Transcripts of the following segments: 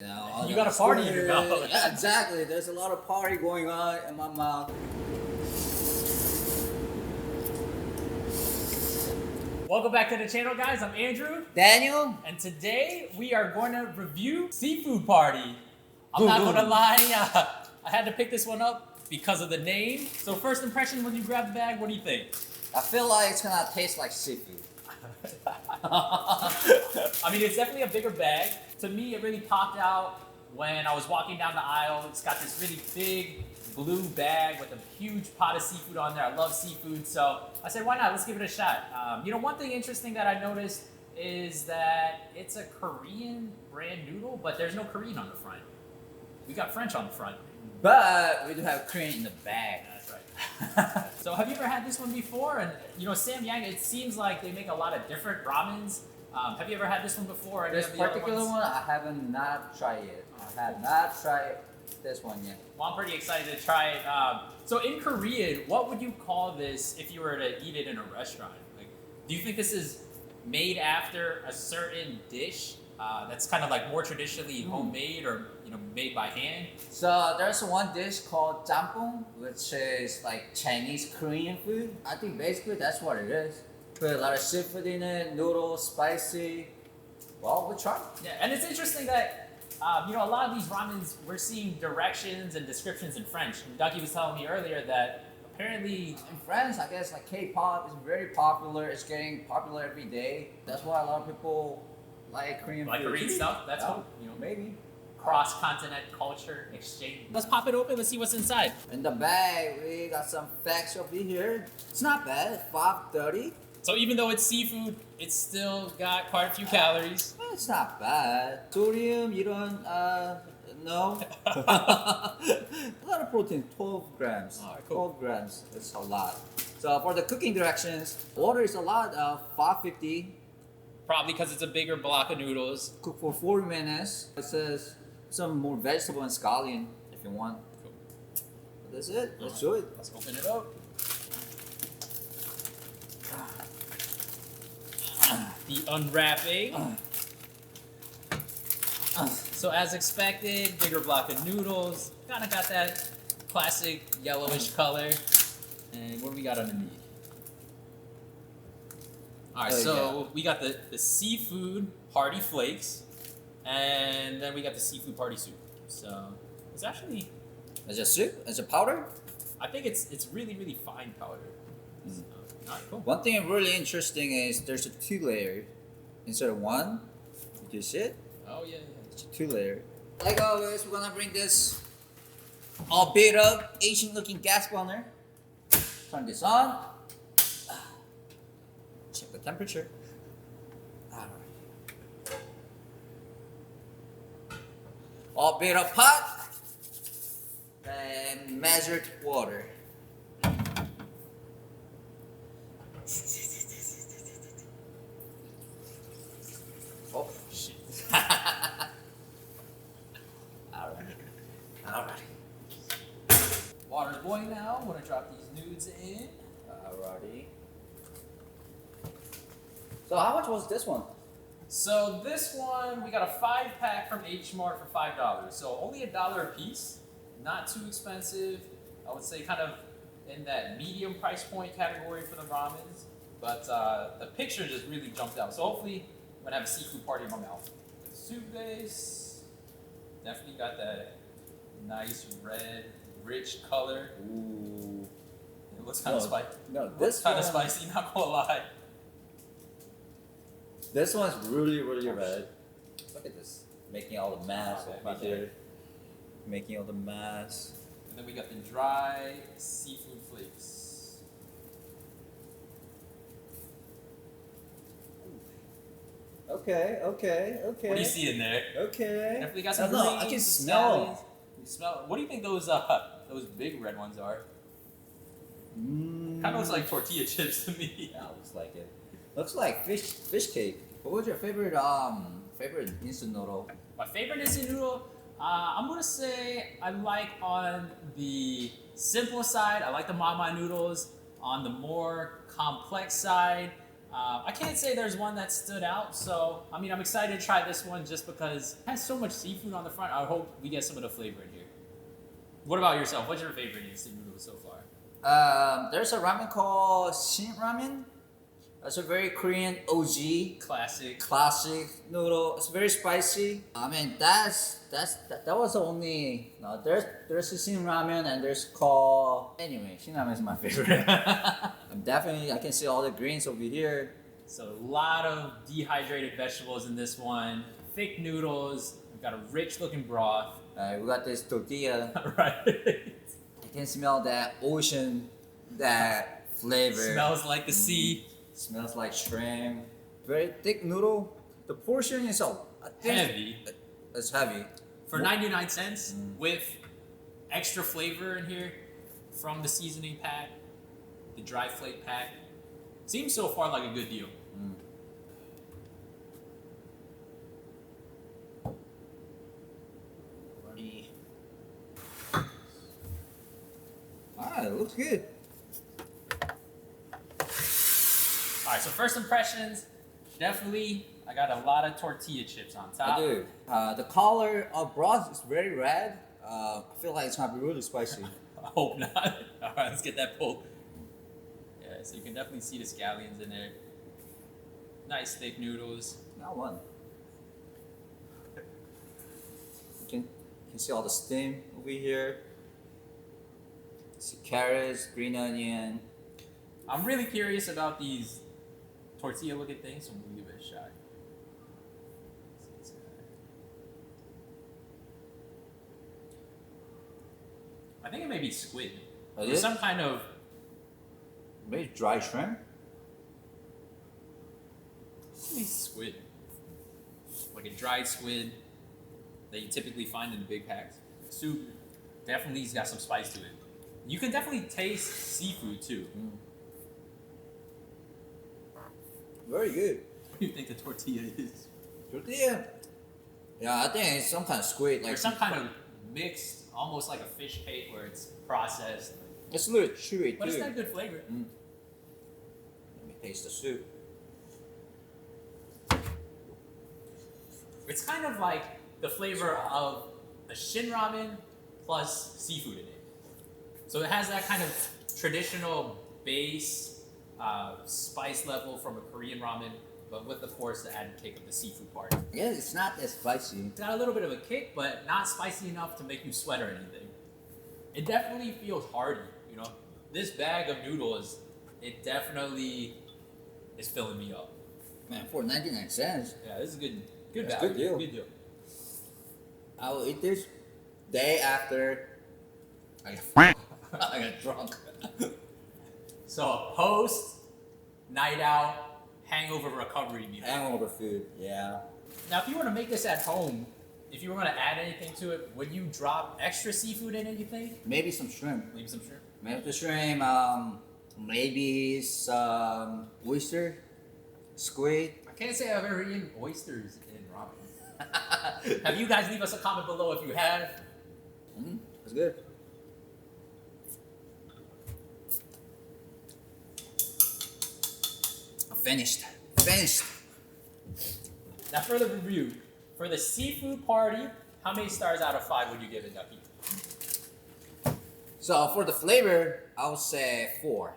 You know, all You that got a party in your squirt. mouth. Yeah, exactly. There's a lot of party going on in my mouth. Welcome back to the channel, guys. I'm Andrew, Daniel? and today we are going to review Seafood Party. I'm not going to lie, I had to pick this one up because of the name. So first impression when you grab the bag, what do you think? I feel like it's gonna taste like seafood. I mean, it's definitely a bigger bag. To me, it really popped out when I was walking down the aisle. It's got this really big blue bag with a huge pot of seafood on there. I love seafood, so I said, why not? Let's give it a shot. One thing interesting that I noticed is that it's a Korean brand noodle, but there's no Korean on the front. We got French on the front. But we do have cream in the bag. That's right. So have you ever had this one before? And Samyang, it seems like they make a lot of different ramens. Have you ever had this one before? Any This of the other particular ones? one, I haven't not tried it. I have not tried this one yet. Well, I'm pretty excited to try it. So in Korean, what would you call this if you were to eat it in a restaurant? Like, do you think this is made after a certain dish that's kind of like more traditionally homemade or made by hand? So there's one dish called jampong, which is like Chinese Korean food. I think basically that's what it is. Put a lot of seafood in it, noodles, spicy. Well, we'll try. Yeah, and it's interesting that a lot of these ramens we're seeing directions and descriptions in French. And Ducky was telling me earlier that apparently In France, I guess like K-pop is very popular. It's getting popular every day. That's why a lot of people like Korean like food. Korean stuff. That's Yeah, cool. maybe. Cross-continent culture exchange. Let's pop it open. Let's see what's inside. In the bag, we got some facts over here. It's not bad. 530. So even though it's seafood, it's still got quite a few calories. Well, it's not bad. Sodium, you don't know. A lot of protein, 12 grams. Alright, cool. 12 grams, that's a lot. So for the cooking directions, water is a lot, 550. Probably because it's a bigger block of noodles. Cook for 40 minutes. It says some more vegetable and scallion if you want. Cool. But that's it. Let's do it. Let's open it up. The unwrapping. So as expected, bigger block of noodles. Kind of got that classic yellowish color. And what do we got underneath? All right, so we got the seafood party flakes, and then we got the seafood party soup. So it's actually, Is it soup? Is it powder? I think it's really really fine powder. So, all right, cool. One thing really interesting is there's a 2 layer instead of 1. You see it? Oh yeah. It's a 2 layer. Like always, we're gonna bring this all beat up Asian looking gas burner. Turn this on. Check the temperature. Alright. All beat up pot. And measured water. Oh shit. Alright. Water's boiling now. I'm gonna drop these nudes in. Alrighty. So how much was this one? So this one, we got a 5-pack from H Mart for $5. So only $1 a piece. Not too expensive. I would say kind of in that medium price point category for the ramens. But the picture just really jumped out. So hopefully I'm gonna have a seafood party in my mouth. The soup base, definitely got that nice red, rich color. Ooh. It looks kind of spicy. No, This kind of spicy, not gonna lie. This one's really, really red. Look at this. Making all the mass over here. Making all the mass. And then we got the dry seafood flakes. Okay. What do you see in there? Okay. Definitely got some No, greens, I can some smell scallions. You smell. What do you think those big red ones are? Kind of looks like tortilla chips to me. Yeah, looks like it. Looks like fish cake. What was your favorite instant noodle? My favorite instant noodle, I'm gonna say I like on the simple side. I like the mama noodles. On the more complex side, I can't say there's one that stood out, so I mean, I'm excited to try this one just because it has so much seafood on the front. I hope we get some of the flavor in here. What about yourself? What's your favorite instant noodle so far? There's a ramen called Shin Ramen. That's a very Korean OG classic noodle. It's very spicy. I mean, that was the only. No, there's a Shin Ramen and there's called. Anyway, Shin Ramen is my favorite. I can see all the greens over here. So a lot of dehydrated vegetables in this one. Thick noodles. We've got a rich looking broth. We got this tortilla. Right. I can smell that ocean, that flavor. Smells like the sea. Smells like shrimp. Very thick noodle. The portion is heavy. It's heavy. For 99 cents with extra flavor in here from the seasoning pack, the dry flake pack. Seems so far like a good deal. It looks good. Alright, so first impressions, definitely I got a lot of tortilla chips on top. I do. The color of broth is very red. I feel like it's gonna be really spicy. I hope not. Alright, let's get that pulled. Yeah, so you can definitely see the scallions in there. Nice thick noodles. Not one. You can see all the steam over here. See carrots, green onion. I'm really curious about these tortilla looking things, so we'll give it a shot. I think it may be squid. Or some kind of maybe dry shrimp? Maybe squid. Like a dried squid that you typically find in the big packs. Soup definitely has got some spice to it. You can definitely taste seafood too. Very good. What do you think the tortilla is? Tortilla? Yeah, I think it's some kind of squid. Or some kind of mixed, almost like a fish cake where it's processed. It's a little chewy too. But it's got good flavor. Let me taste the soup. It's kind of like the flavor of a Shin Ramen plus seafood in it. So it has that kind of traditional base spice level from a Korean ramen, but with, of course, the added kick of the seafood part. Yeah, it's not that spicy. It's got a little bit of a kick, but not spicy enough to make you sweat or anything. It definitely feels hearty, you know? This bag of noodles, it definitely is filling me up. Man, for 99 cents. Yeah, this is good value. Good deal. Good deal. I will eat this day after I got drunk. So post, night out, hangover recovery meal. Hangover food, yeah. Now, if you were to make this at home, if you were going to add anything to it, would you drop extra seafood in it, you think? Maybe some shrimp. Maybe some shrimp? Maybe some shrimp, maybe some oyster, squid. I can't say I've ever eaten oysters in ramen. Have you guys leave us a comment below if you have? That's good. Finished. Now for the review, for the seafood party, how many stars out of 5 would you give it, Ducky? So for the flavor, I would say 4.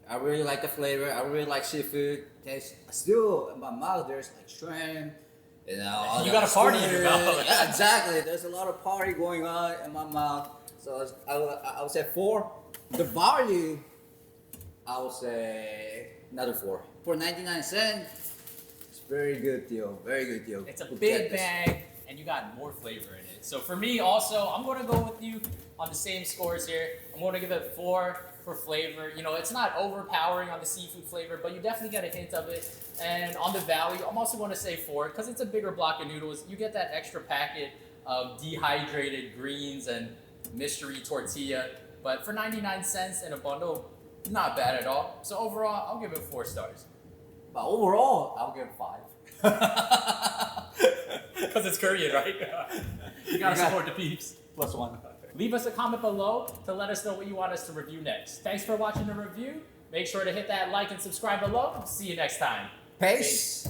I really like the flavor. I really like seafood. Taste still in my mouth. There's like shrimp. You know, you got a party in your mouth. Yeah, exactly. There's a lot of party going on in my mouth. So I would say 4. The value, I would say another 4. For 99 cents, it's very good deal. Very good deal. It's a big bag, and you got more flavor in it. So for me, also, I'm going to go with you on the same scores here. I'm going to give it 4 for flavor. You know, it's not overpowering on the seafood flavor, but you definitely get a hint of it. And on the value, I'm also going to say 4 because it's a bigger block of noodles. You get that extra packet of dehydrated greens and mystery tortilla. But for 99 cents in a bundle, not bad at all. So overall, I'll give it 4 stars. But overall, I'll give it 5. Because it's Korean, right? You gotta support the peeps. +1. Leave us a comment below to let us know what you want us to review next. Thanks for watching the review. Make sure to hit that like and subscribe below. See you next time. Peace.